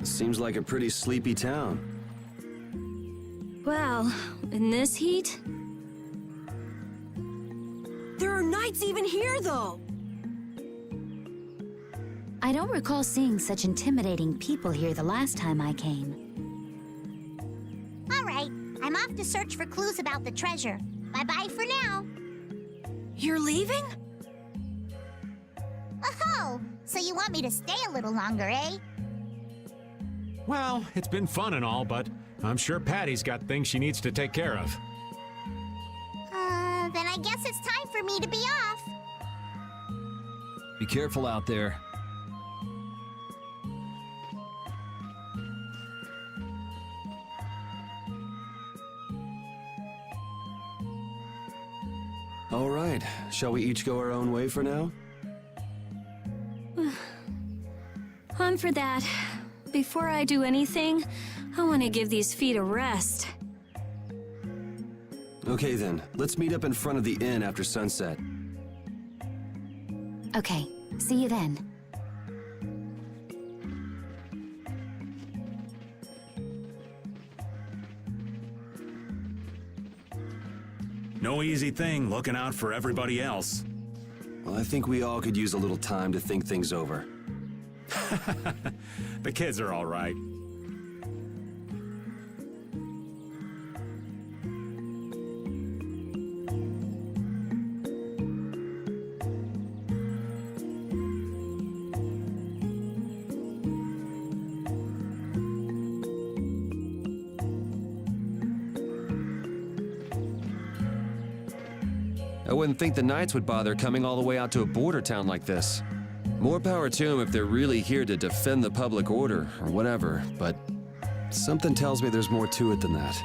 Seems like a pretty sleepy town. Well, in this heat? There are knights even here, though! I don't recall seeing such intimidating people here the last time I came. All right, I'm off to search for clues about the treasure. Bye-bye for now. You're leaving? Oh, so you want me to stay a little longer, eh? Well, it's been fun and all, but I'm sure Patty's got things she needs to take care of. Then I guess it's time for me to be off. Be careful out there. All right, shall we each go our own way for now? I'm for that. Before I do anything, I want to give these feet a rest. Okay then, let's meet up in front of the inn after sunset. Okay, see you then. No easy thing looking out for everybody else. Well, I think we all could use a little time to think things over. The kids are all right. I wouldn't think the Knights would bother coming all the way out to a border town like this. More power to them if they're really here to defend the public order, or whatever, but something tells me there's more to it than that.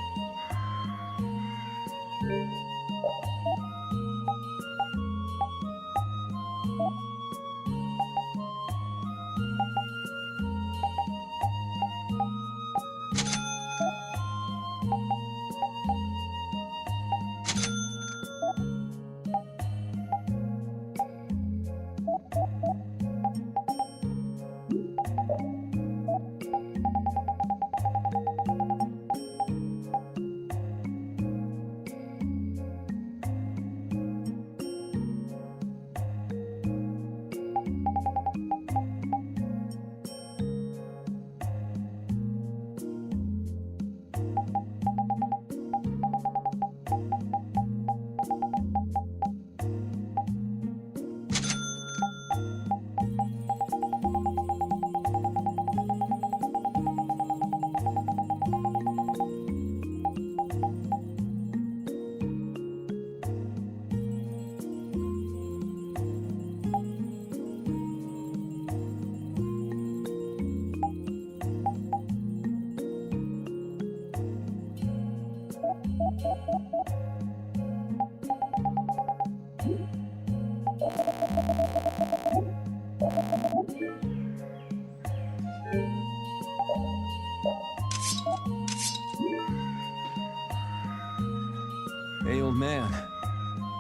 Hey, old man.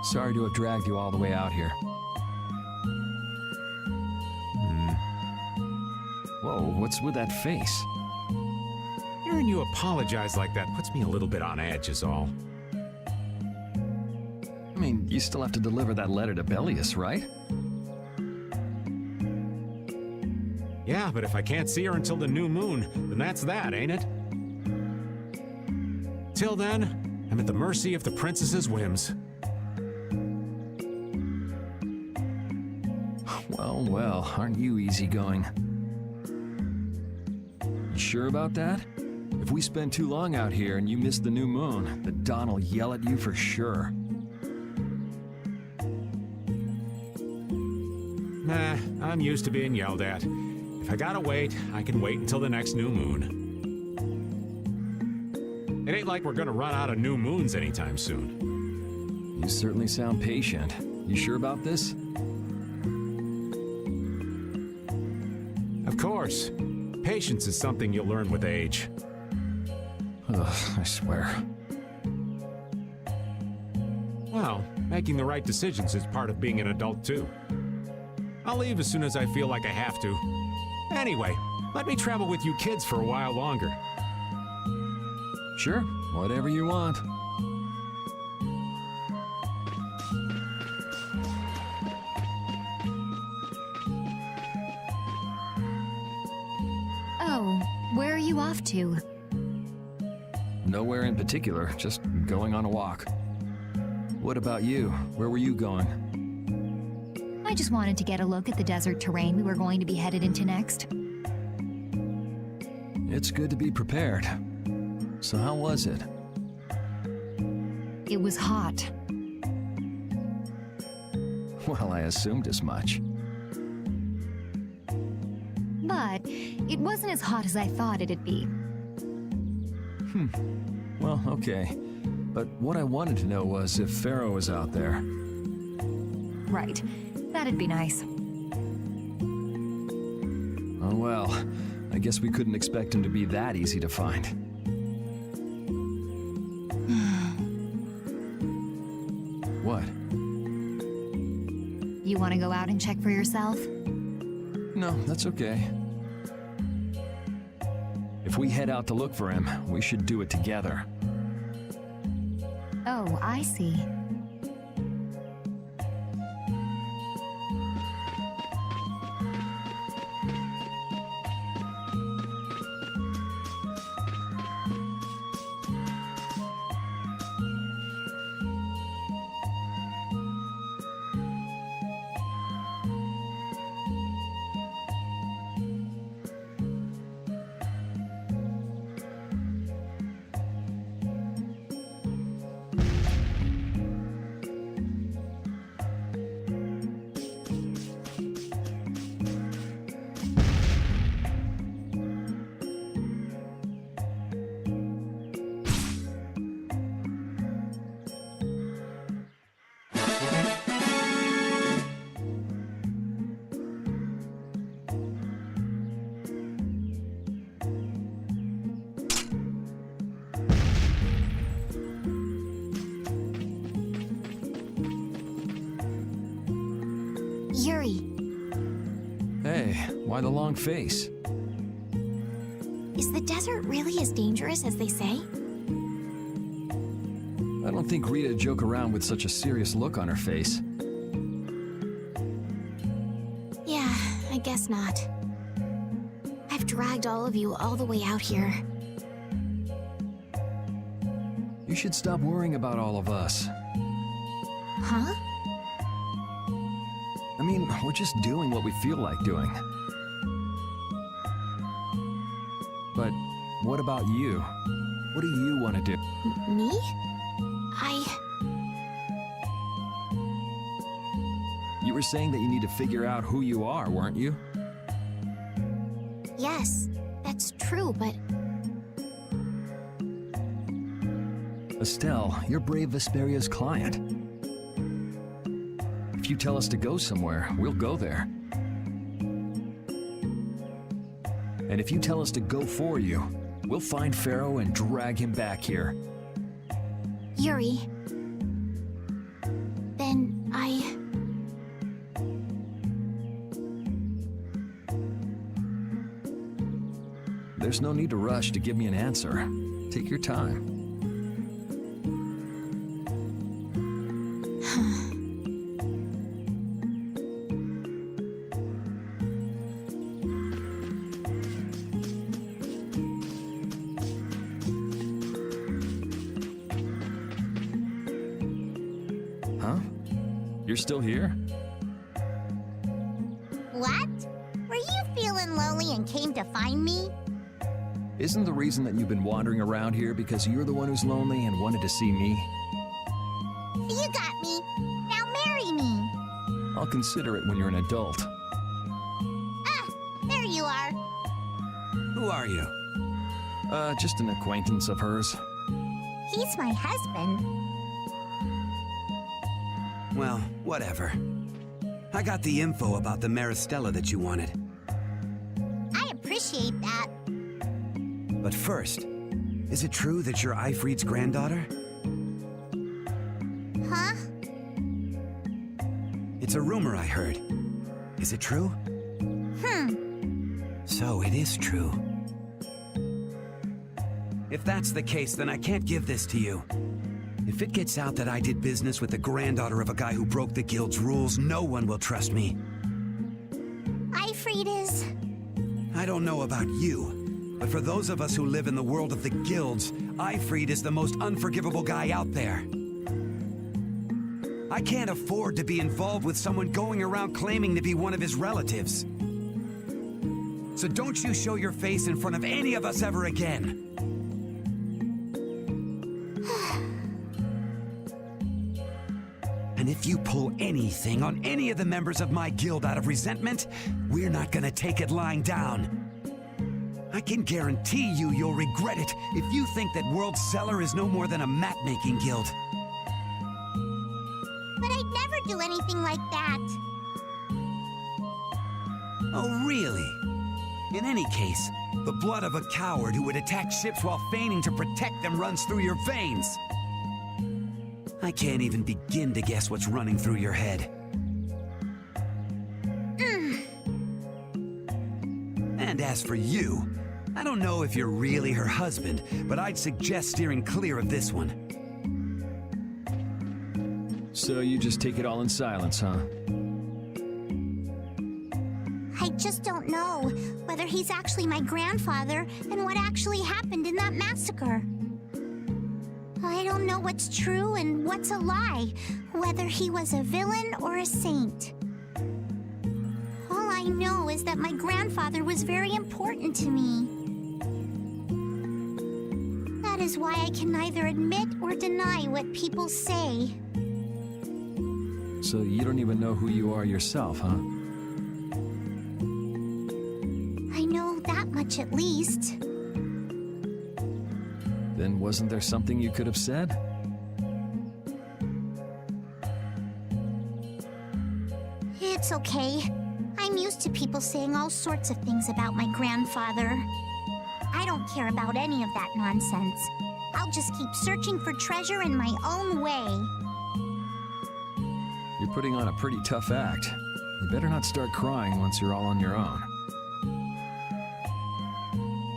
Sorry to have dragged you all the way out here. Whoa, what's with that face? Hearing you apologize like that puts me a little bit on edge is all. I mean, you still have to deliver that letter to Bellius, right? Yeah, but if I can't see her until the new moon, then that's that, ain't it? Till then, I'm at the mercy of the princess's whims. Well, well, aren't you easygoing? You sure about that? If we spend too long out here and you miss the new moon, the Don will yell at you for sure. Nah, I'm used to being yelled at. If I gotta wait, I can wait until the next new moon. It ain't like we're gonna run out of new moons anytime soon. You certainly sound patient. You sure about this? Of course. Patience is something you'll learn with age. Ugh, I swear. Well, making the right decisions is part of being an adult, too. I'll leave as soon as I feel like I have to. Anyway, Let me travel with you kids for a while longer. Sure, whatever you want. Oh, where are you off to? Nowhere in particular, just going on a walk. What about you? Where were you going? I just wanted to get a look at the desert terrain we were going to be headed into next. It's good to be prepared. So how was it? It was hot. Well, I assumed as much. But it wasn't as hot as I thought it'd be. Well, okay. But what I wanted to know was if Pharaoh was out there. Right. That'd be nice. Oh well, I guess we couldn't expect him to be that easy to find. What? You want to go out and check for yourself? No, that's okay. If we head out to look for him, we should do it together. Oh, I see. Yuri, Hey, why the long face? is the desert really as dangerous as they say? I don't think Rita'd joke around with such a serious look on her face. Yeah, I guess not. I've dragged all of you all the way out here. You should stop worrying about all of us. Huh? I mean, we're just doing what we feel like doing. But what about you? What do you want to do? Me? You were saying that you need to figure out who you are, weren't you? Yes, that's true, but Estelle, you're Brave Vesperia's client. If you tell us to go somewhere, we'll go there. And if you tell us to go for you, we'll find Pharaoh and drag him back here. Yuri. Then There's no need to rush to give me an answer. Take your time. Huh? You're still here? What? Were you feeling lonely and came to find me? Isn't the reason that you've been wandering around here because you're the one who's lonely and wanted to see me? You got me. Now marry me. I'll consider it when you're an adult. Ah, there you are. Who are you? Just an acquaintance of hers. He's my husband. Well, whatever. I got the info about the Maristella that you wanted. I appreciate that. But first, is it true that you're Ifrit's granddaughter? Huh? It's a rumor I heard. Is it true? So it is true. If that's the case, then I can't give this to you. If it gets out that I did business with the granddaughter of a guy who broke the guild's rules, no one will trust me. Ifrit is... I don't know about you, but for those of us who live in the world of the guilds, Ifrit is the most unforgivable guy out there. I can't afford to be involved with someone going around claiming to be one of his relatives. So don't you show your face in front of any of us ever again. And if you pull anything on any of the members of my guild out of resentment, we're not gonna take it lying down. I can guarantee you'll regret it if you think that World Cellar is no more than a map-making guild. But I'd never do anything like that. Oh, really? In any case, the blood of a coward who would attack ships while feigning to protect them runs through your veins. I can't even begin to guess what's running through your head. And as for you, I don't know if you're really her husband, but I'd suggest steering clear of this one. So you just take it all in silence, huh? I just don't know whether he's actually my grandfather and what actually happened in that massacre. I don't know what's true and what's a lie, whether he was a villain or a saint. All I know is that my grandfather was very important to me. That is why I can neither admit or deny what people say. So you don't even know who you are yourself, huh? I know that much at least. Then wasn't there something you could have said? It's okay. I'm used to people saying all sorts of things about my grandfather. I don't care about any of that nonsense. I'll just keep searching for treasure in my own way. You're putting on a pretty tough act. You better not start crying once you're all on your own.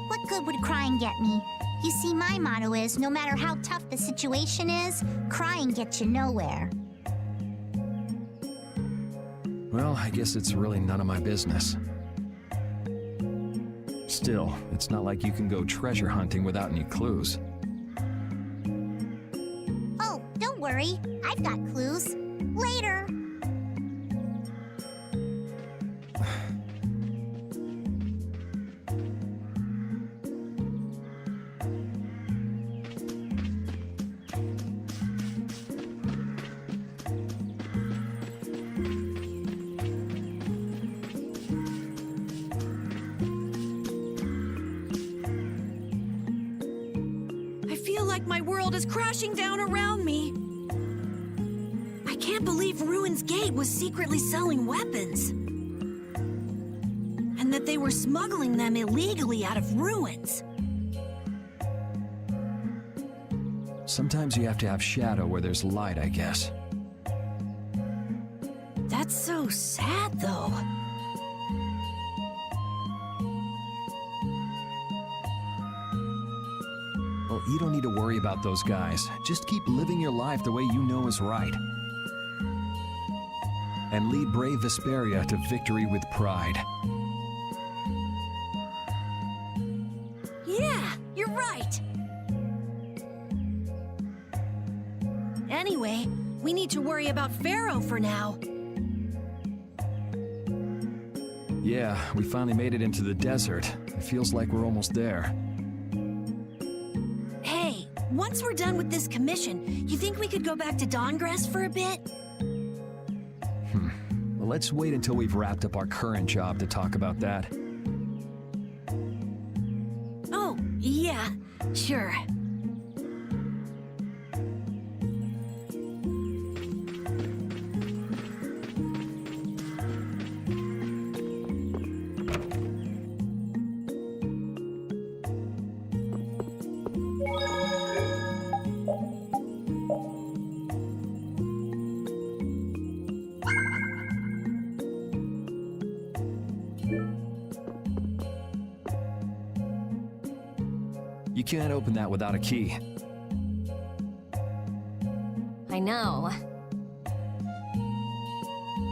What good would crying get me? You see, my motto is, no matter how tough the situation is, crying gets you nowhere. Well, I guess it's really none of my business. Still, it's not like you can go treasure hunting without any clues. Oh, don't worry. I've got clues. Later. I feel like my world is crashing down around me. I can't believe Ruin's Gate was secretly selling weapons. And that they were smuggling them illegally out of ruins. Sometimes you have to have shadow where there's light, I guess. That's so sad, though. Well, you don't need to worry about those guys. Just keep living your life the way you know is right. And lead brave Vesperia to victory with pride. Yeah, you're right. Anyway, we need to worry about Pharaoh for now. Yeah, we finally made it into the desert. It feels like we're almost there. Hey, once we're done with this commission, you think we could go back to Dawngrass for a bit? Well, let's wait until we've wrapped up our current job to talk about that. Oh, yeah, sure. You can't open that without a key. I know.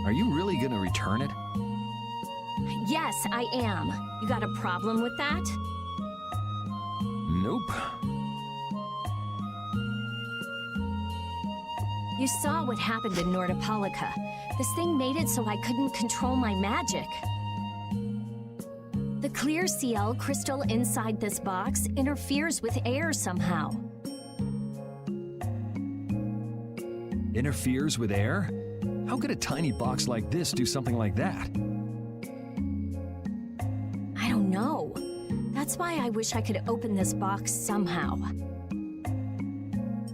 Are you really gonna return it? Yes, I am. You got a problem with that? Nope. You saw what happened in Nordopolica. This thing made it so I couldn't control my magic. The clear CL crystal inside this box interferes with air somehow. Interferes with air? How could a tiny box like this do something like that? I don't know. That's why I wish I could open this box somehow.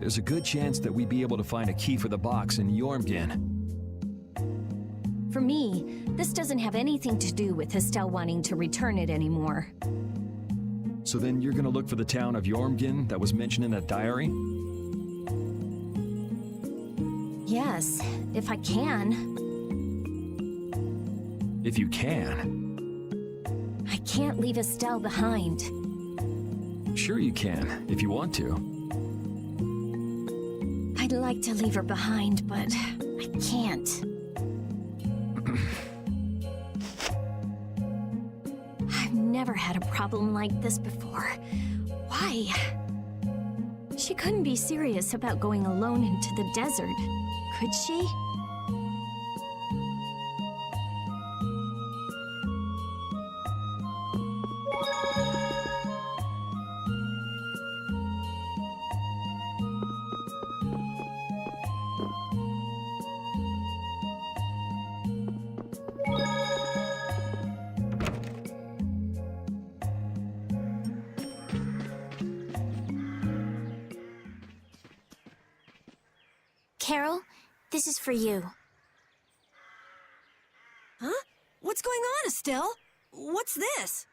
There's a good chance that we'd be able to find a key for the box in Jormungand. For me, this doesn't have anything to do with Estelle wanting to return it anymore. So then you're gonna look for the town of Jormungand that was mentioned in that diary? Yes, if I can. If you can. I can't leave Estelle behind. Sure you can, if you want to. I'd like to leave her behind, but I can't. I've never had a problem like this before. Why? She couldn't be serious about going alone into the desert, could she? Carol, this is for you. Huh? What's going on, Estelle? What's this?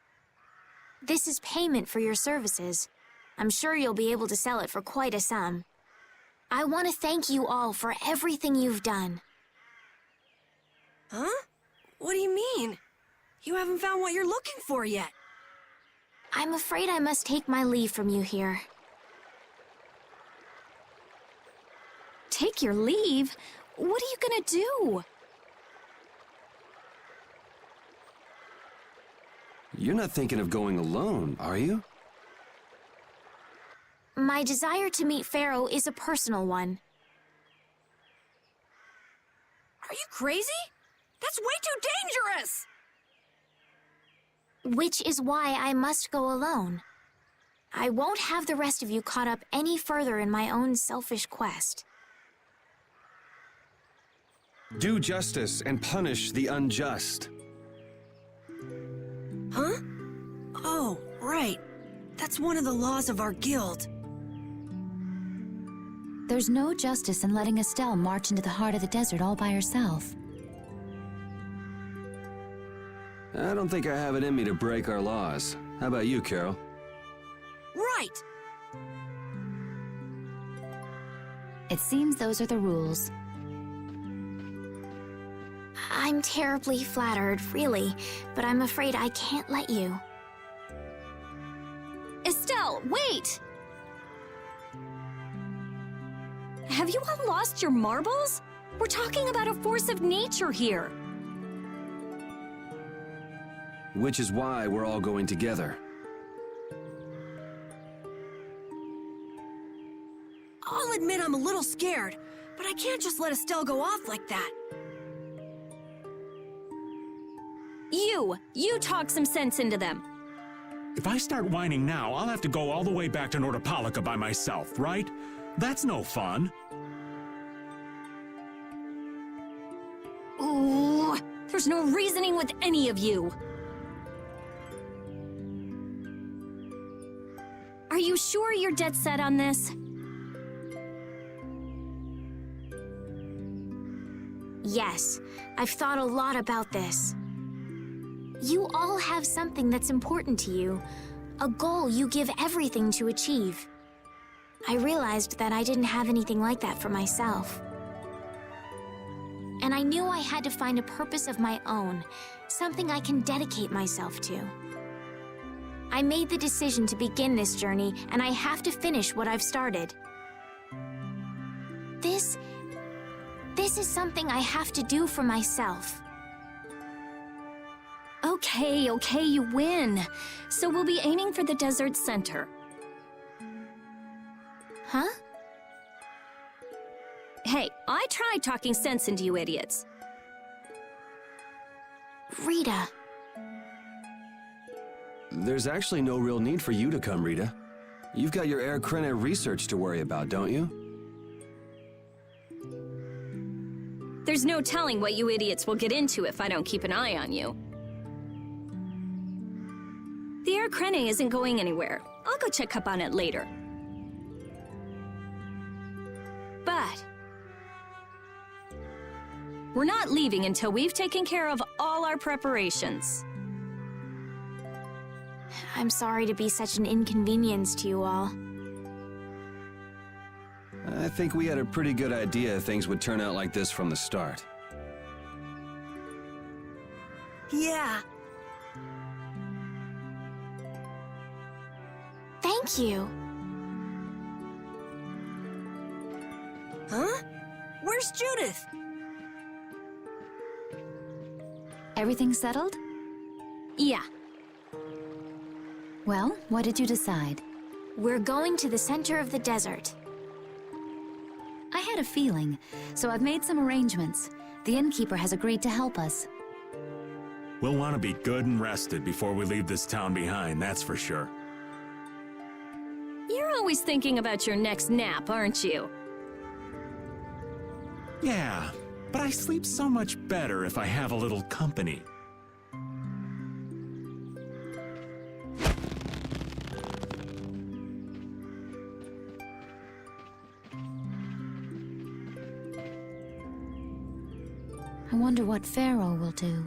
This is payment for your services. I'm sure you'll be able to sell it for quite a sum. I want to thank you all for everything you've done. Huh? What do you mean? You haven't found what you're looking for yet. I'm afraid I must take my leave from you here. Take your leave? What are you gonna do? You're not thinking of going alone, are you? My desire to meet Pharaoh is a personal one. Are you crazy? That's way too dangerous! Which is why I must go alone. I won't have the rest of you caught up any further in my own selfish quest. Do justice and punish the unjust. Huh? Oh, right. That's one of the laws of our guild. There's no justice in letting Estelle march into the heart of the desert all by herself. I don't think I have it in me to break our laws. How about you, Carol? Right! It seems those are the rules. I'm terribly flattered, really, but I'm afraid I can't let you. Estelle, wait! Have you all lost your marbles? We're talking about a force of nature here. Which is why we're all going together. I'll admit I'm a little scared, but I can't just let Estelle go off like that. You talk some sense into them. If I start whining now, I'll have to go all the way back to Nordopolica by myself, right? That's no fun. Ooh, there's no reasoning with any of you. Are you sure you're dead set on this? Yes, I've thought a lot about this. You all have something that's important to you, a goal you give everything to achieve. I realized that I didn't have anything like that for myself. And I knew I had to find a purpose of my own, something I can dedicate myself to. I made the decision to begin this journey, and I have to finish what I've started. This is something I have to do for myself. Okay, you win. So we'll be aiming for the desert center. Huh? Hey, I tried talking sense into you idiots. Rita. There's actually no real need for you to come, Rita. You've got your Air Krena research to worry about, don't you? There's no telling what you idiots will get into if I don't keep an eye on you. The Air Krena isn't going anywhere. I'll go check up on it later. But we're not leaving until we've taken care of all our preparations. I'm sorry to be such an inconvenience to you all. I think we had a pretty good idea things would turn out like this from the start. Yeah. Thank you. Huh? Where's Judith? Everything settled? Yeah, Well, what did you decide? We're going to the center of the desert. I had a feeling, so I've made some arrangements. The innkeeper has agreed to help us. We'll want to be good and rested before we leave this town behind, that's for sure. you're always thinking about your next nap, aren't you? Yeah, but I sleep so much better if I have a little company. I wonder what Pharaoh will do.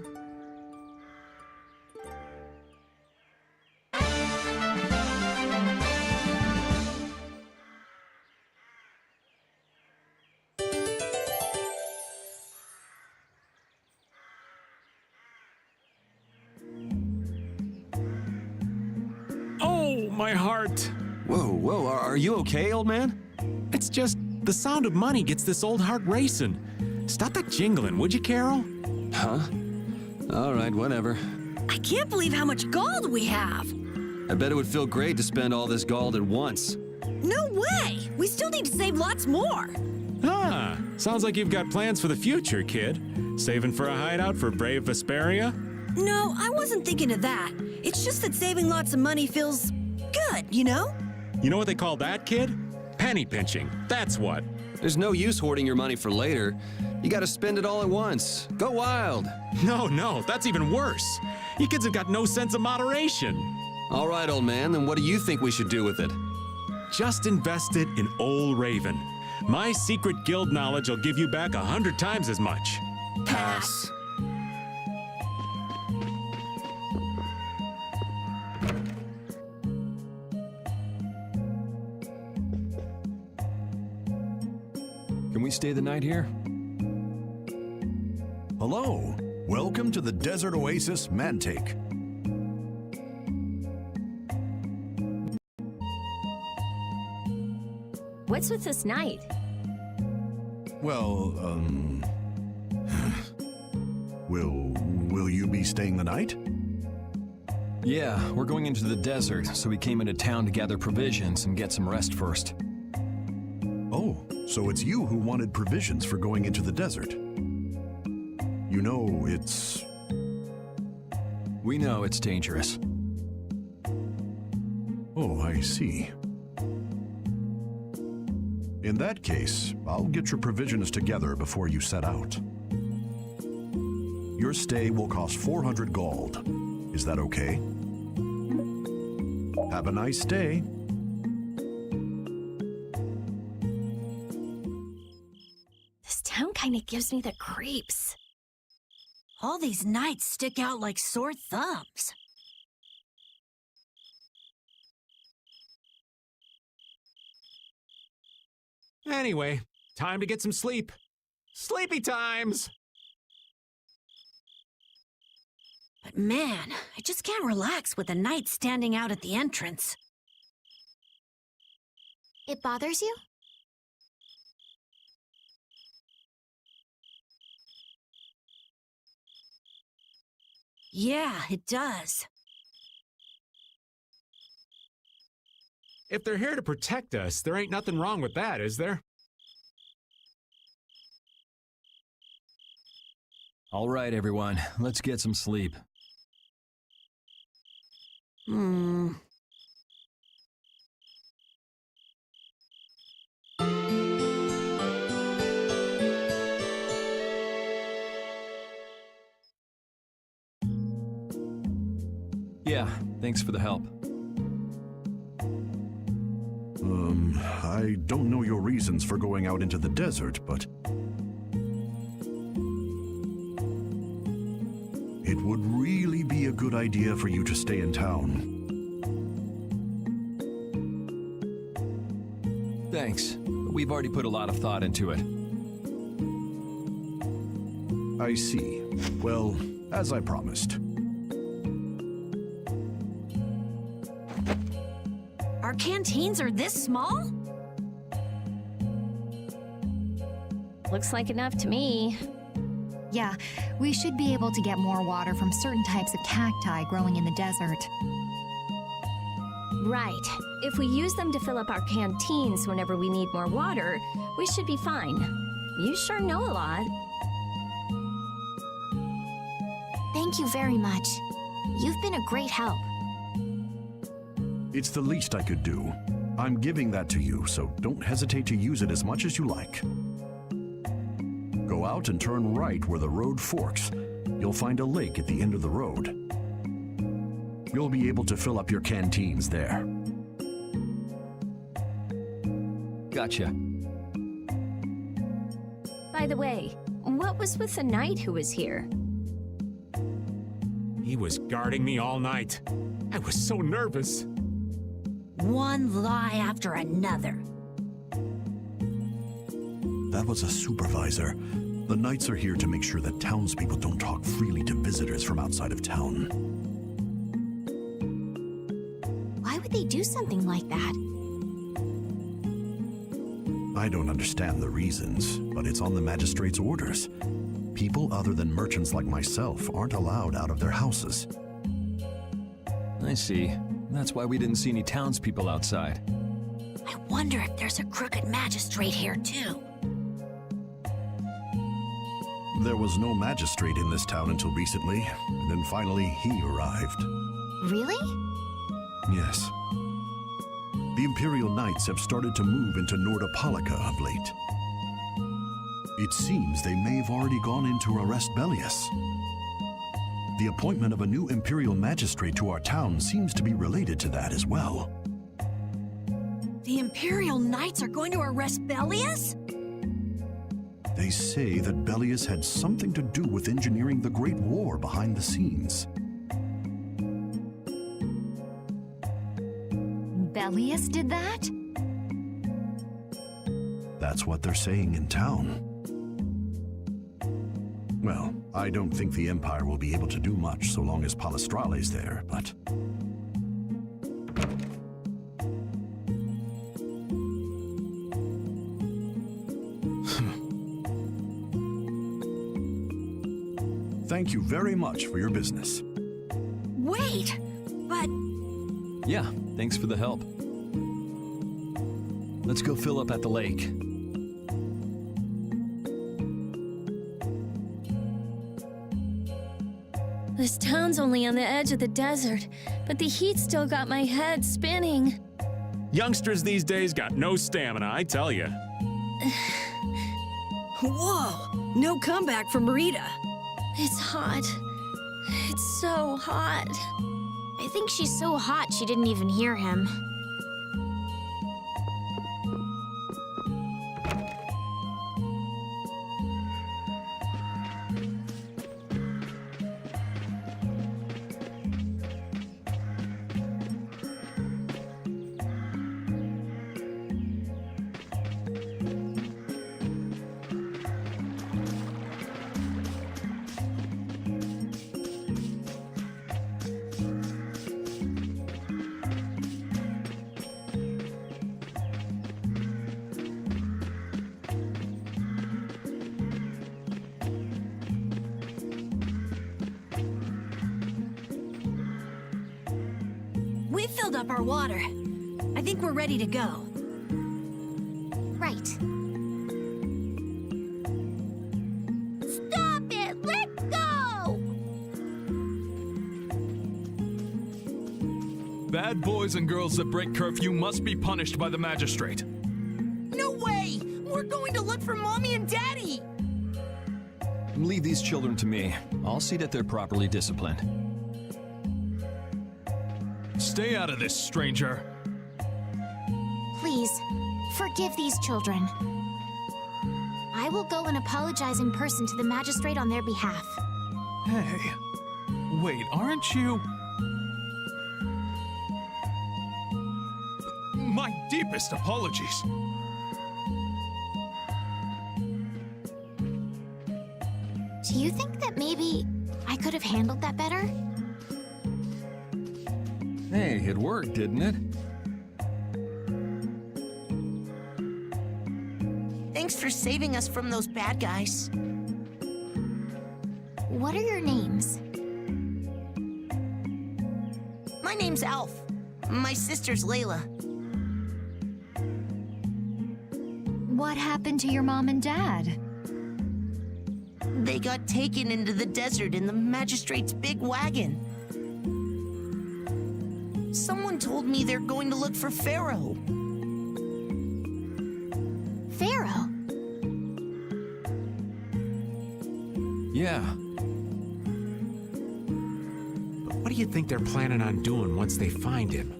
Oh, my heart! Whoa, are you okay, old man? It's just the sound of money gets this old heart racing. Stop that jingling, would you, Carol? Huh? All right, whatever. I can't believe how much gold we have. I bet it would feel great to spend all this gold at once. No way! We still need to save lots more. Ah, sounds like you've got plans for the future, kid. Saving for a hideout for brave Vesperia? No, I wasn't thinking of that. It's just that saving lots of money feels good, you know? You know what they call that, kid? Penny pinching, that's what. There's no use hoarding your money for later. You gotta spend it all at once. Go wild. No, that's even worse. You kids have got no sense of moderation. All right, old man, then what do you think we should do with it? Just invest it in Old Raven. My secret guild knowledge will give you back 100 times as much. Pass. Can we stay the night here? Hello. Welcome to the Desert Oasis Mantaic. What's with this night? Well, will you be staying the night? Yeah, we're going into the desert, so we came into town to gather provisions and get some rest first. Oh, so it's you who wanted provisions for going into the desert. You know, it's... We know it's dangerous. Oh, I see. In that case, I'll get your provisions together before you set out. Your stay will cost 400 gold. Is that okay? Have a nice day. This town kind of gives me the creeps. All these nights stick out like sore thumbs. Anyway, time to get some sleep. Sleepy times! But man, I just can't relax with the knight standing out at the entrance. It bothers you? Yeah, it does. If they're here to protect us, there ain't nothing wrong with that, is there? All right, everyone, let's get some sleep. Yeah, thanks for the help. I don't know your reasons for going out into the desert, but it would really be a good idea for you to stay in town. Thanks, but we've already put a lot of thought into it. I see. Well, as I promised. Our canteens are this small? Looks like enough to me. Yeah, we should be able to get more water from certain types of cacti growing in the desert. Right. If we use them to fill up our canteens whenever we need more water, we should be fine. You sure know a lot. Thank you very much. You've been a great help. It's the least I could do. I'm giving that to you, so don't hesitate to use it as much as you like. Go out and turn right where the road forks. You'll find a lake at the end of the road. You'll be able to fill up your canteens there. Gotcha. By the way, what was with the knight who was here? He was guarding me all night. I was so nervous. One lie after another. That was a supervisor. The knights are here to make sure that townspeople don't talk freely to visitors from outside of town. Why would they do something like that? I don't understand the reasons, but it's on the magistrate's orders. People other than merchants like myself aren't allowed out of their houses. I see. That's why we didn't see any townspeople outside. I wonder if there's a crooked magistrate here too. There was no magistrate in this town until recently, and then finally he arrived. Really? Yes. The Imperial Knights have started to move into Nordopolica of late. It seems they may have already gone in to arrest Bellius. The appointment of a new Imperial Magistrate to our town seems to be related to that as well. The Imperial Knights are going to arrest Bellius? They say that Bellius had something to do with engineering the Great War behind the scenes. Bellius did that? That's what they're saying in town. Well, I don't think the Empire will be able to do much so long as Palestrale's there, but... Thank you very much for your business. Wait, but... Yeah, thanks for the help. Let's go fill up at the lake. This town's only on the edge of the desert, but the heat still got my head spinning. Youngsters these days got no stamina, I tell you. Whoa, no comeback from Rita. It's hot. It's so hot. I think she's so hot she didn't even hear him. We filled up our water. I think we're ready to go. Right. Stop it! Let go! Bad boys and girls that break curfew must be punished by the magistrate. No way! We're going to look for Mommy and Daddy! Leave these children to me. I'll see that they're properly disciplined. Stay out of this, stranger. Please, forgive these children. I will go and apologize in person to the magistrate on their behalf. Hey, wait, aren't you? My deepest apologies. Do you think that maybe I could have handled that better? Hey, it worked, didn't it? Thanks for saving us from those bad guys. What are your names? My name's Alf. My sister's Layla. What happened to your mom and dad? They got taken into the desert in the magistrate's big wagon. Someone told me they're going to look for Pharaoh. Pharaoh? Yeah. But what do you think they're planning on doing once they find him?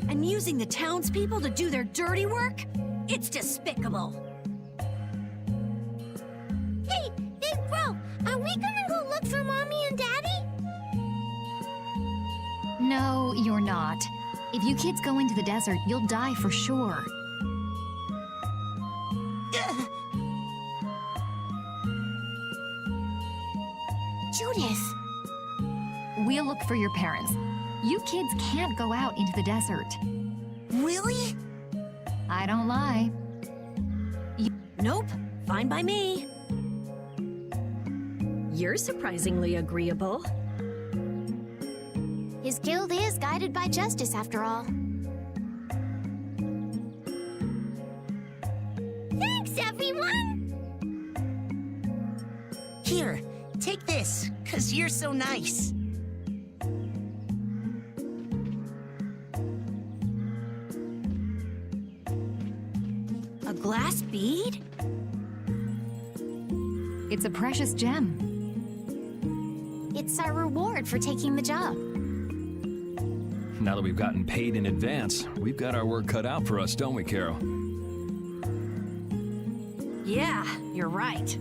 And using the townspeople to do their dirty work? It's despicable. Hey, Big Bro, are we gonna go look for Mommy and Daddy? No, you're not. If you kids go into the desert, you'll die for sure. Judith! We'll look for your parents. You kids can't go out into the desert. Really? I don't lie. Nope. Fine by me. You're surprisingly agreeable. His guild is guided by justice, after all. Thanks, everyone! Here, take this, 'cause you're so nice. A glass bead? It's a precious gem. It's our reward for taking the job. Now that we've gotten paid in advance, we've got our work cut out for us, don't we, Carol? Yeah, you're right.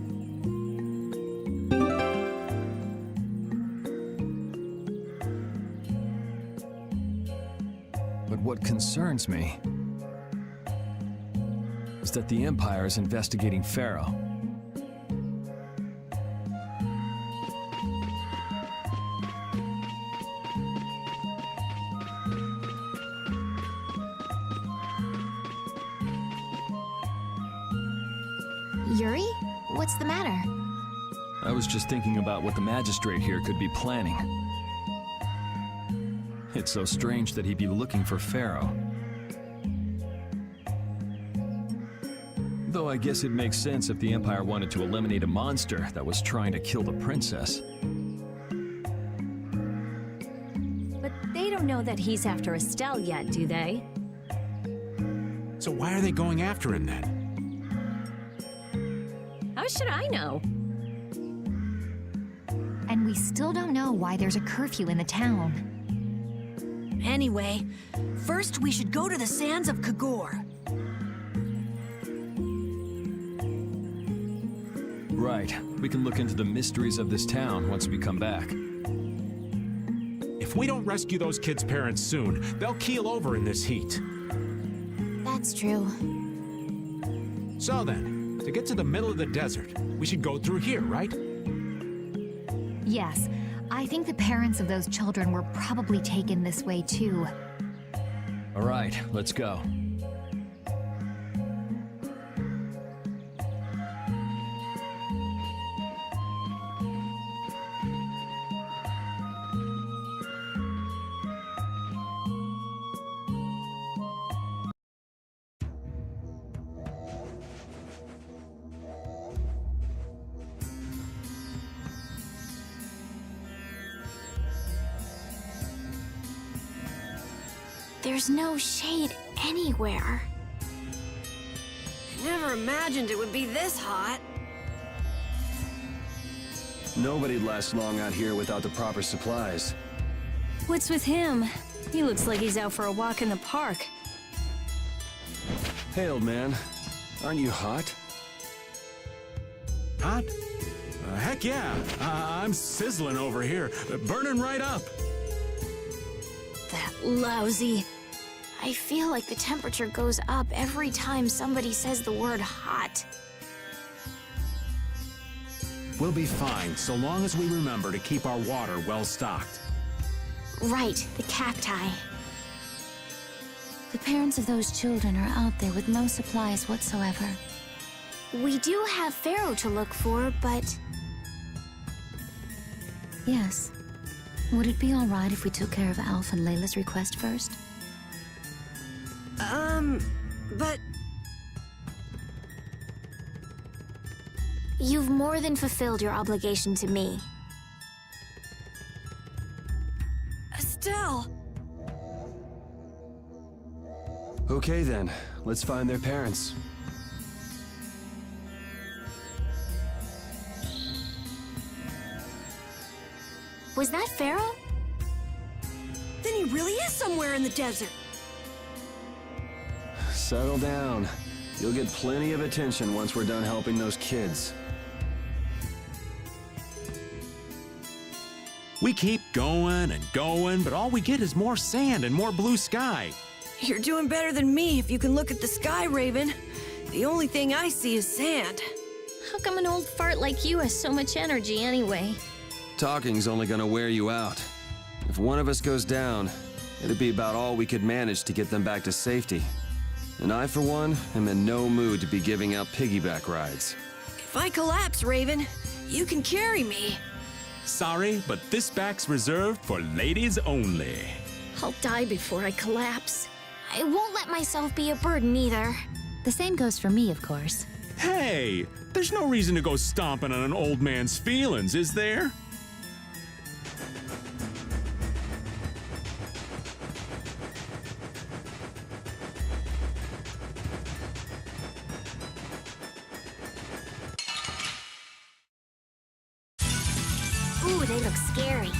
But what concerns me is that the Empire is investigating Pharaoh. Yuri? What's the matter? I was just thinking about what the magistrate here could be planning. It's so strange that he'd be looking for Pharaoh. Though I guess it makes sense if the Empire wanted to eliminate a monster that was trying to kill the princess. But they don't know that he's after Estelle yet, do they? So why are they going after him then? How should I know? And we still don't know why there's a curfew in the town. Anyway, first we should go to the sands of Kagor. Right. We can look into the mysteries of this town once we come back. If we don't rescue those kids' parents soon, they'll keel over in this heat. That's true. So then, to get to the middle of the desert, we should go through here, right? Yes, I think the parents of those children were probably taken this way too. All right, let's go. There's no shade anywhere. I never imagined it would be this hot. Nobody'd last long out here without the proper supplies. What's with him? He looks like he's out for a walk in the park. Hey, old man. Aren't you hot? Hot? Heck yeah. I'm sizzling over here. Burning right up. That lousy. I feel like the temperature goes up every time somebody says the word hot. We'll be fine, so long as we remember to keep our water well stocked. Right, the cacti. The parents of those children are out there with no supplies whatsoever. We do have Pharaoh to look for, but... Yes. Would it be all right if we took care of Alf and Layla's request first? But... You've more than fulfilled your obligation to me. Estelle! Okay then, let's find their parents. Was that Pharaoh? Then he really is somewhere in the desert. Settle down. You'll get plenty of attention once we're done helping those kids. We keep going and going, but all we get is more sand and more blue sky. You're doing better than me if you can look at the sky, Raven. The only thing I see is sand. How come an old fart like you has so much energy anyway? Talking's only gonna wear you out. If one of us goes down, it'd be about all we could manage to get them back to safety. And I, for one, am in no mood to be giving out piggyback rides. If I collapse, Raven, you can carry me. Sorry, but this back's reserved for ladies only. I'll die before I collapse. I won't let myself be a burden either. The same goes for me, of course. Hey, there's no reason to go stomping on an old man's feelings, is there? Ooh, they look scary.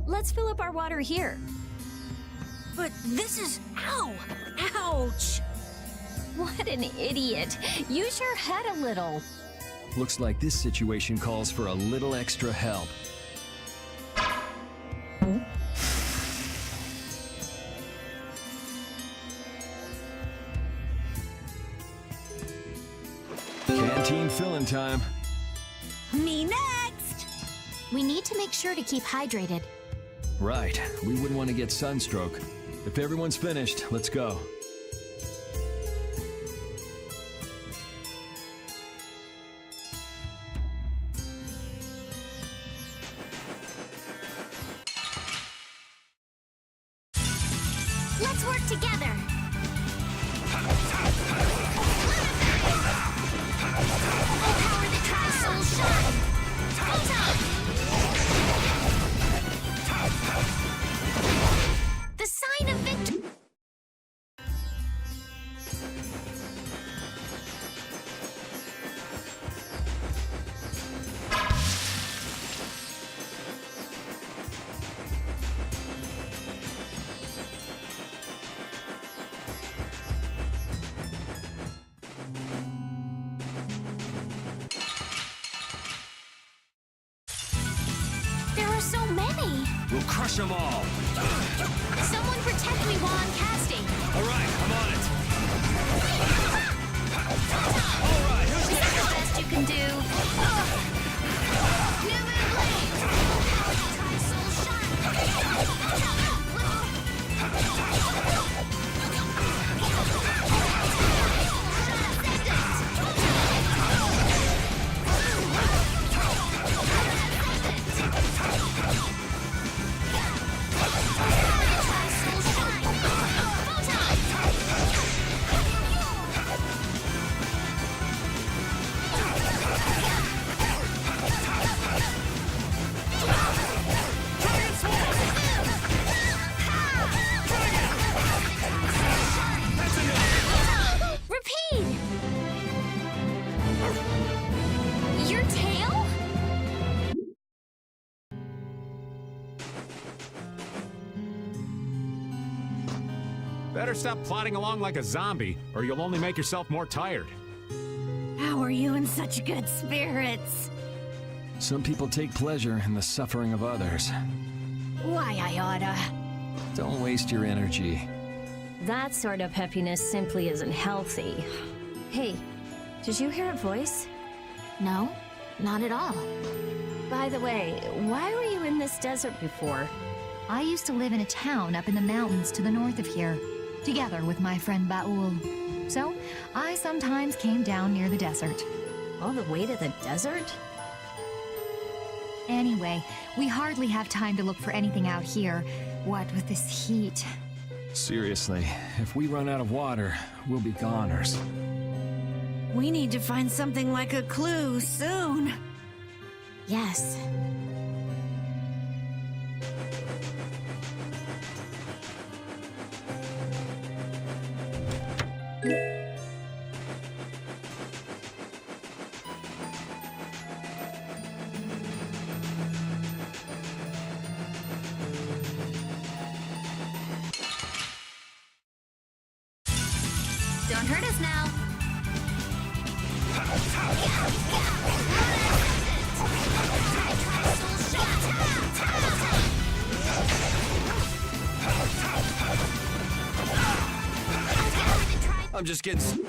Let's fill up our water here. But this is... Ow! Ouch! What an idiot. Use your head a little. Looks like this situation calls for a little extra help. Canteen filling time. Me next! We need to make sure to keep hydrated. Right, we wouldn't want to get sunstroke. If everyone's finished, let's go. Let's work together. Oh, power that tries soul shine. The sign of victory. There are so many. We'll crush them all. Someone protect me while I'm casting. All right, I'm on it. Is that the best you can do? New blade. Try soul shine. Better stop plodding along like a zombie, or you'll only make yourself more tired. How are you in such good spirits? Some people take pleasure in the suffering of others. Why, I oughta. Don't waste your energy. That sort of peppiness simply isn't healthy. Hey, did you hear a voice? No, not at all. By the way, why were you in this desert before? I used to live in a town up in the mountains to the north of here, together with my friend Baul. So, I sometimes came down near the desert. All the way to the desert? Anyway, we hardly have time to look for anything out here. What with this heat? Seriously, if we run out of water, we'll be goners. We need to find something like a clue soon. Yes. Don't hurt us now. I'm just getting...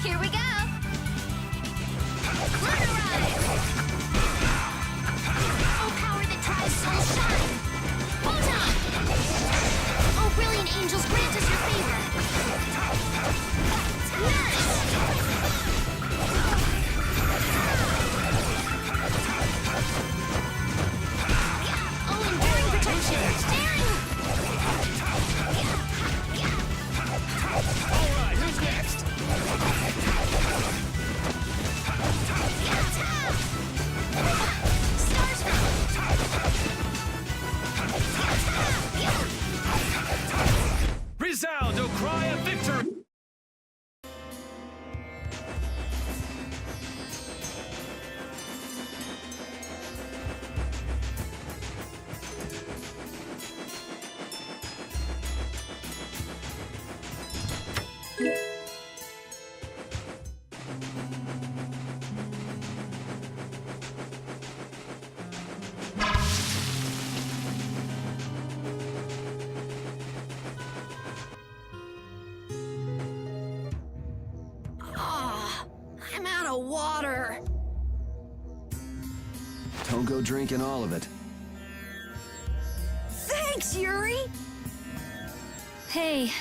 Here we go. Oh, power that drives soul shine! Photon! Oh, brilliant angels, grant us your favor! Nice! Oh, enduring protection! Staring! Alright, who's next? Resound, O cry of victory! I'm out of water. Don't go drinking all of it. Thanks, Yuri. Hey,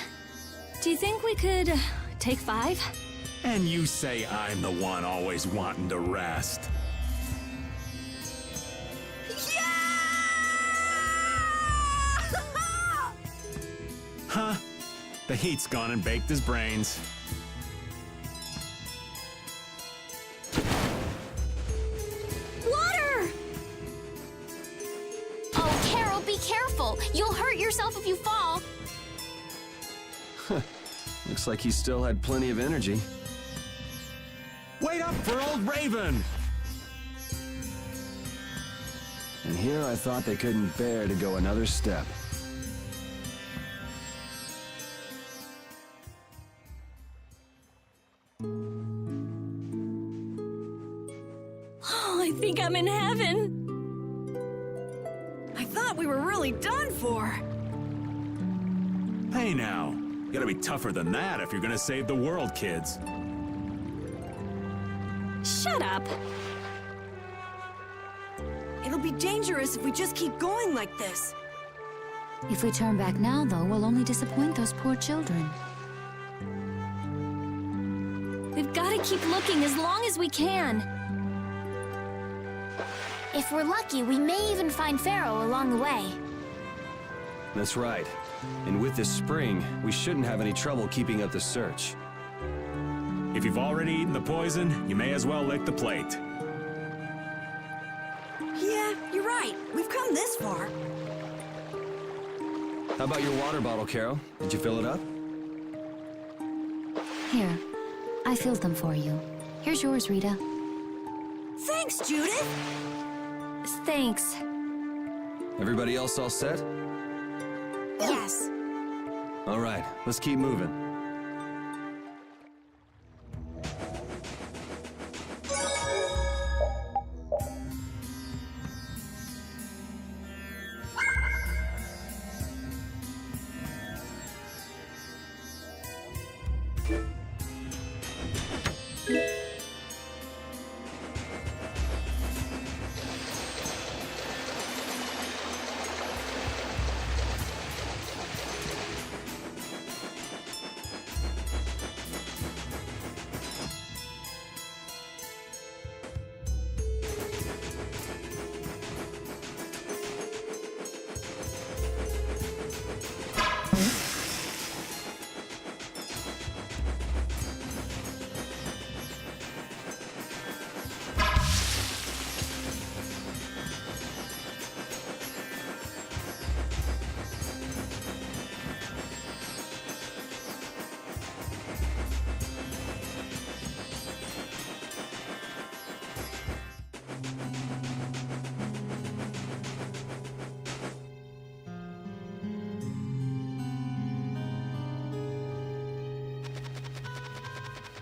do you think we could take 5? And you say I'm the one always wanting to rest. Huh? The heat's gone and baked his brains. Water! Oh, Carol, be careful! You'll hurt yourself if you fall! Looks like he still had plenty of energy. Wait up for old Raven! And here I thought they couldn't bear to go another step. Oh, I think I'm in heaven. I thought we were really done for. Hey now, you gotta be tougher than that if you're gonna save the world, kids. Shut up. It'll be dangerous if we just keep going like this. If we turn back now, though, we'll only disappoint those poor children. We've got to keep looking as long as we can. If If we're lucky, we may even find Pharaoh along the way. That's right. And with this spring, we shouldn't have any trouble keeping up the search. If you've already eaten the poison, you may as well lick the plate. Yeah, you're right. We've come this far. How about your water bottle, Carol? Did you fill it up? Here, I filled them for you. Here's yours, Rita. Thanks, Judith! Thanks. Everybody else all set? Yes. All right, let's keep moving.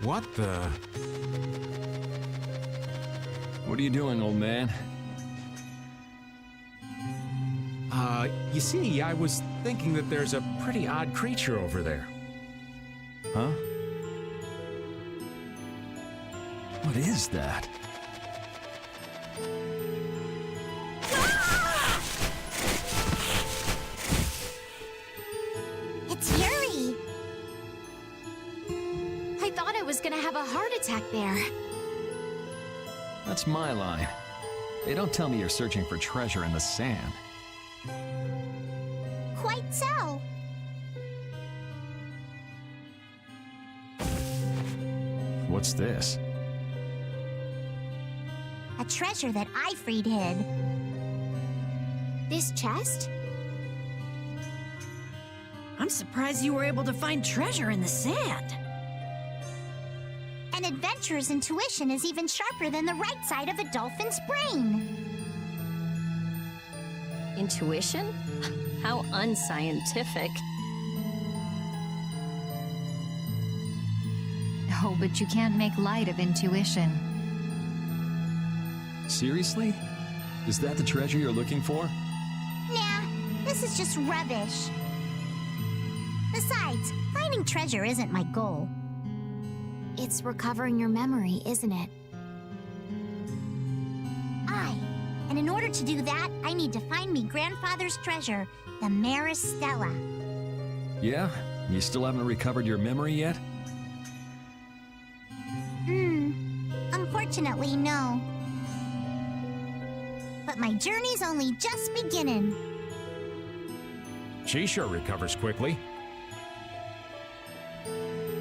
What the? What are you doing, old man? You see, I was thinking that there's a pretty odd creature over there. Huh? What is that? It's Yuri. I thought I was gonna have a heart attack there. That's my line. They don't tell me you're searching for treasure in the sand. Quite so. What's this? A treasure that I freed hid. This chest? I'm surprised you were able to find treasure in the sand. An adventurer's intuition is even sharper than the right side of a dolphin's brain. Intuition? How unscientific. Oh, but you can't make light of intuition. Seriously? Is that the treasure you're looking for? Nah, this is just rubbish. Besides, finding treasure isn't my goal. It's recovering your memory, isn't it? And in order to do that, I need to find me grandfather's treasure, the Maris Stella. Yeah? You still haven't recovered your memory yet? Unfortunately, no. But my journey's only just beginning. She sure recovers quickly.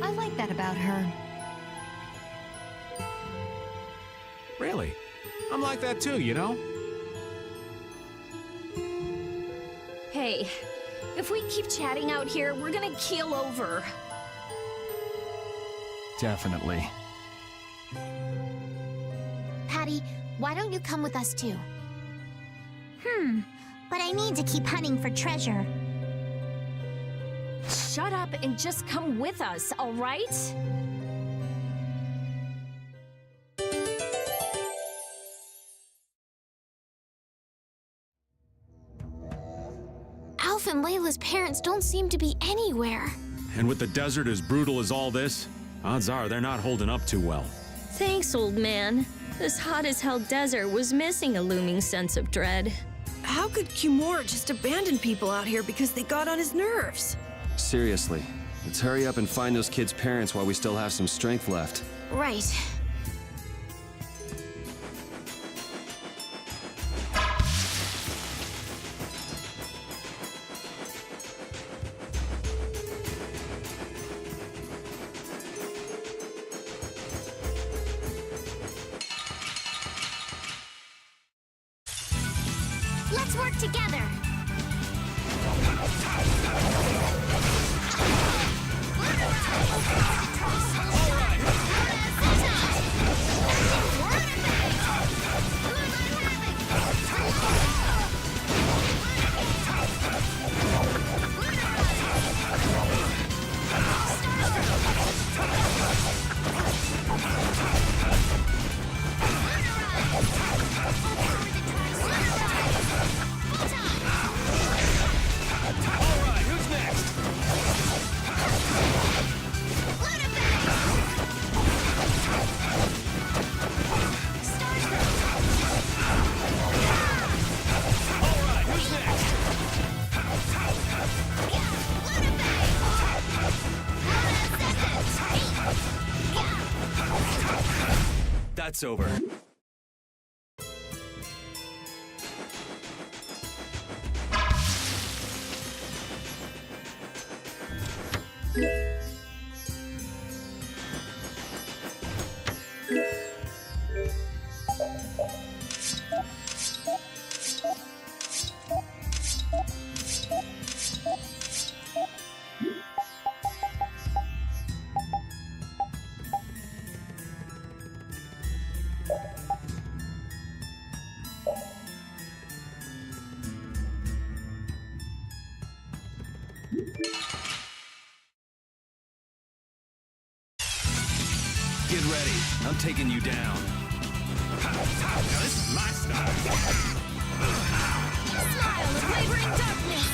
I like that about her. Really? I'm like that too, you know? Hey, if we keep chatting out here, we're gonna keel over. Definitely. Patty, why don't you come with us too? But I need to keep hunting for treasure. Shut up and just come with us, all right? Alf and Layla's parents don't seem to be anywhere. And with the desert as brutal as all this, odds are they're not holding up too well. Thanks, old man. This hot-as-hell desert was missing a looming sense of dread. How could Kimura just abandon people out here because they got on his nerves? Seriously, let's hurry up and find those kids' parents while we still have some strength left. Right. work together. That's over. Get ready. I'm taking you down. This is my style. Smile of wavering darkness.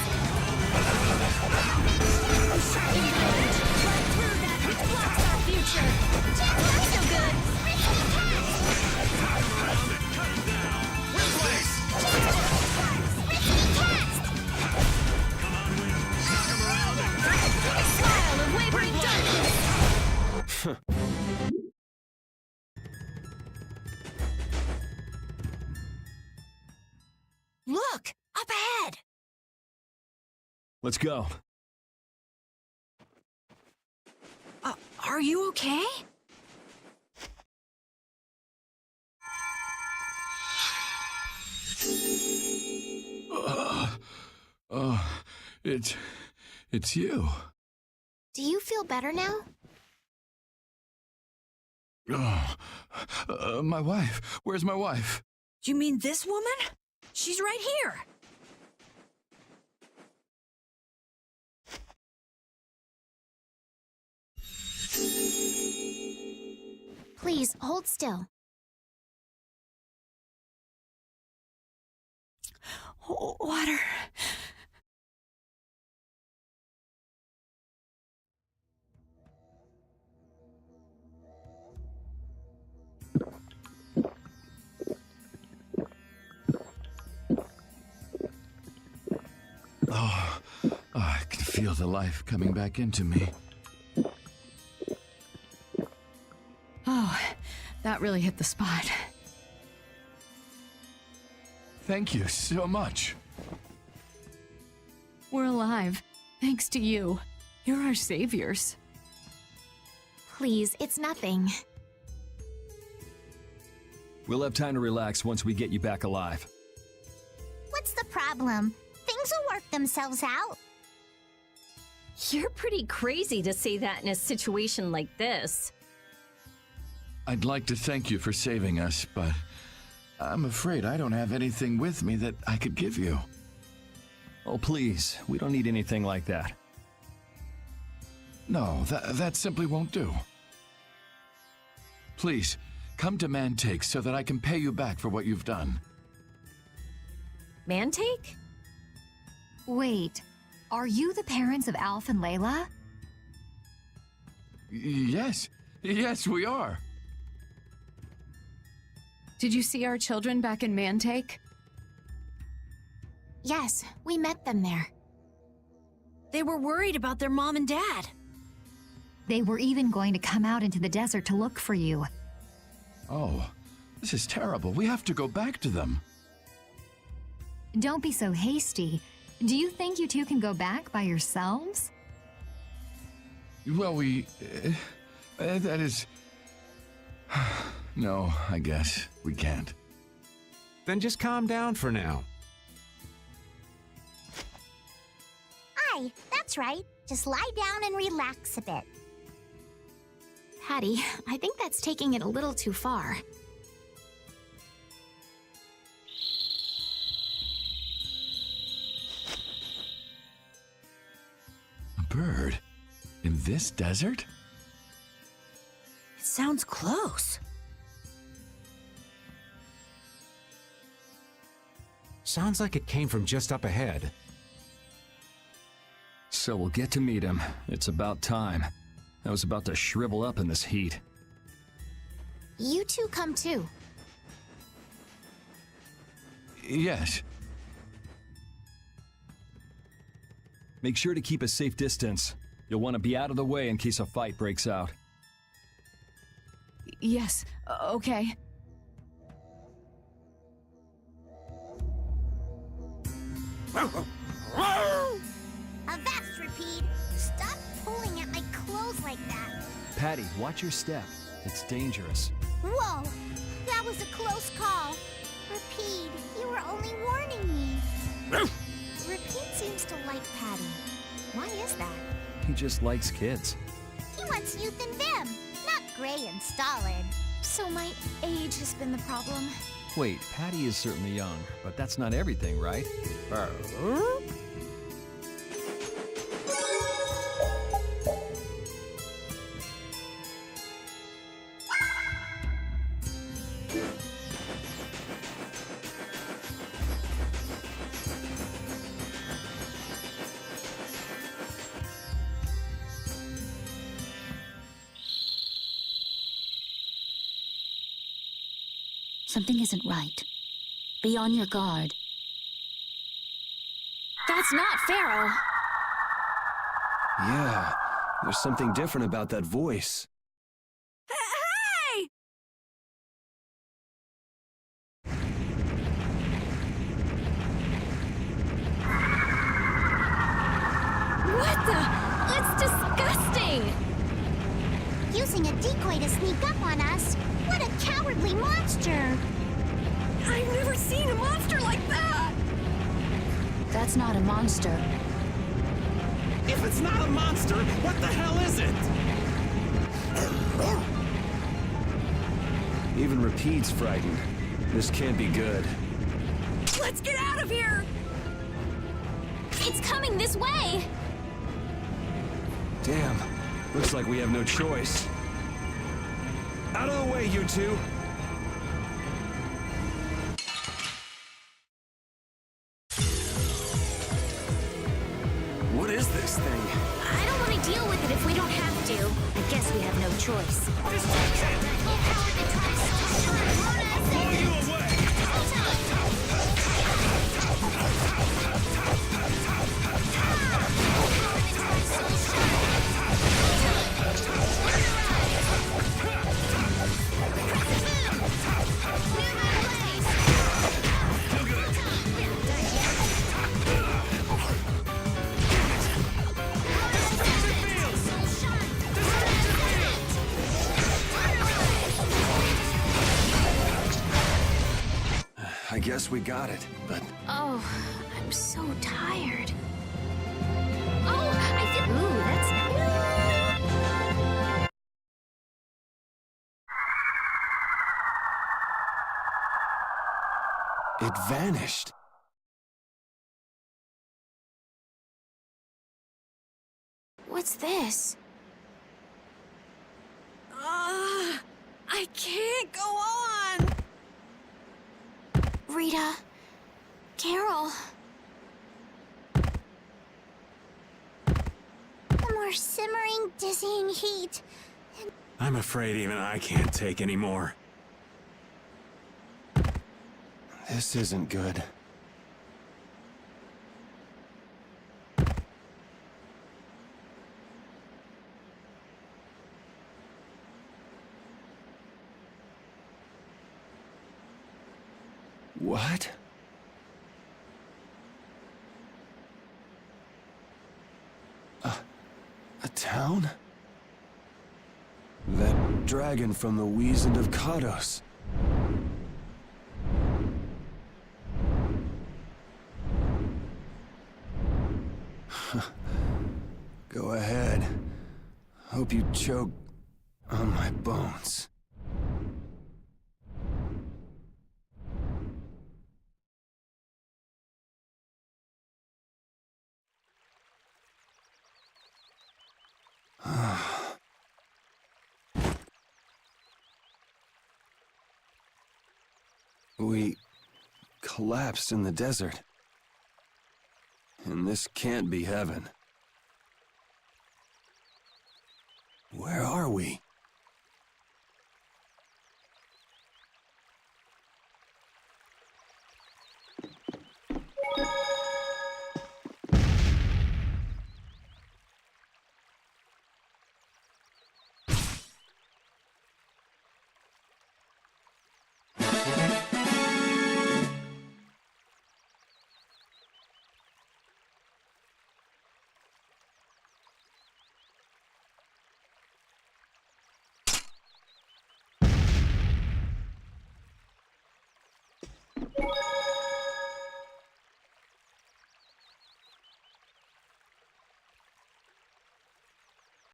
Shining light, right through that which blocks our future. Just not so good. Cut him down. Replace. Come on, Win. Knock him around and Smile of wavering darkness. Look! Up ahead! Let's go. Are you okay? It's you. Do you feel better now? My wife. Where's my wife? You mean this woman? She's right here. Please, hold still. Water. Oh, I can feel the life coming back into me. Oh, that really hit the spot. Thank you so much. We're alive, thanks to you. You're our saviors. Please, it's nothing. We'll have time to relax once we get you back alive. What's the problem? Things will work themselves out. You're pretty crazy to say that in a situation like this. I'd like to thank you for saving us, but I'm afraid I don't have anything with me that I could give you. Oh, please. We don't need anything like that. No, that simply won't do. Please, come to Mantaic so that I can pay you back for what you've done. Mantaic? Wait, are you the parents of Alf and Layla? Yes, we are. Did you see our children back in Mantaic? Yes, we met them there. They were worried about their mom and dad. They were even going to come out into the desert to look for you. Oh, this is terrible. We have to go back to them. Don't be so hasty. Do you think you two can go back by yourselves? Well, that is... No, I guess we can't. Then just calm down for now. Hi, that's right. Just lie down and relax a bit. Patty, I think that's taking it a little too far. A bird? In this desert? It sounds close. Sounds like it came from just up ahead. So we'll get to meet him. It's about time. I was about to shrivel up in this heat. You two come too. Yes. Make sure to keep a safe distance. You'll want to be out of the way in case a fight breaks out. Yes, okay. Avast, Rapide! Stop pulling at my clothes like that! Patty, watch your step. It's dangerous. Whoa! That was a close call. Rapide, you were only warning me. Rapide seems to like Patty. Why is that? He just likes kids. He wants youth and vim, not gray and stolid. So my age has been the problem. Wait, Patty is certainly young, but that's not everything, right? Something isn't right. Be on your guard. That's not Pharaoh. Yeah, there's something different about that voice. Hey! What the? That's disgusting! Using a decoy to sneak up on us? What a cowardly monster! I've never seen a monster like that! That's not a monster. If it's not a monster, what the hell is it? Even Rapide's frightened. This can't be good. Let's get out of here! It's coming this way! Damn, looks like we have no choice. Out of the way, you two! What is this thing? I don't want to deal with it if we don't have to. I guess we have no choice. Blow you away! I guess we got it, but Oh, I'm so tired. Oh, I feel... Ooh, that's it vanished. What's this? I can't go on! Rita. Carol. The more simmering, dizzying heat. I'm afraid even I can't take any more. This isn't good. What? A town? That dragon from the Wizened of Kados. Go ahead. Hope you choke on my bones. We collapsed in the desert. And this can't be heaven. Where are we?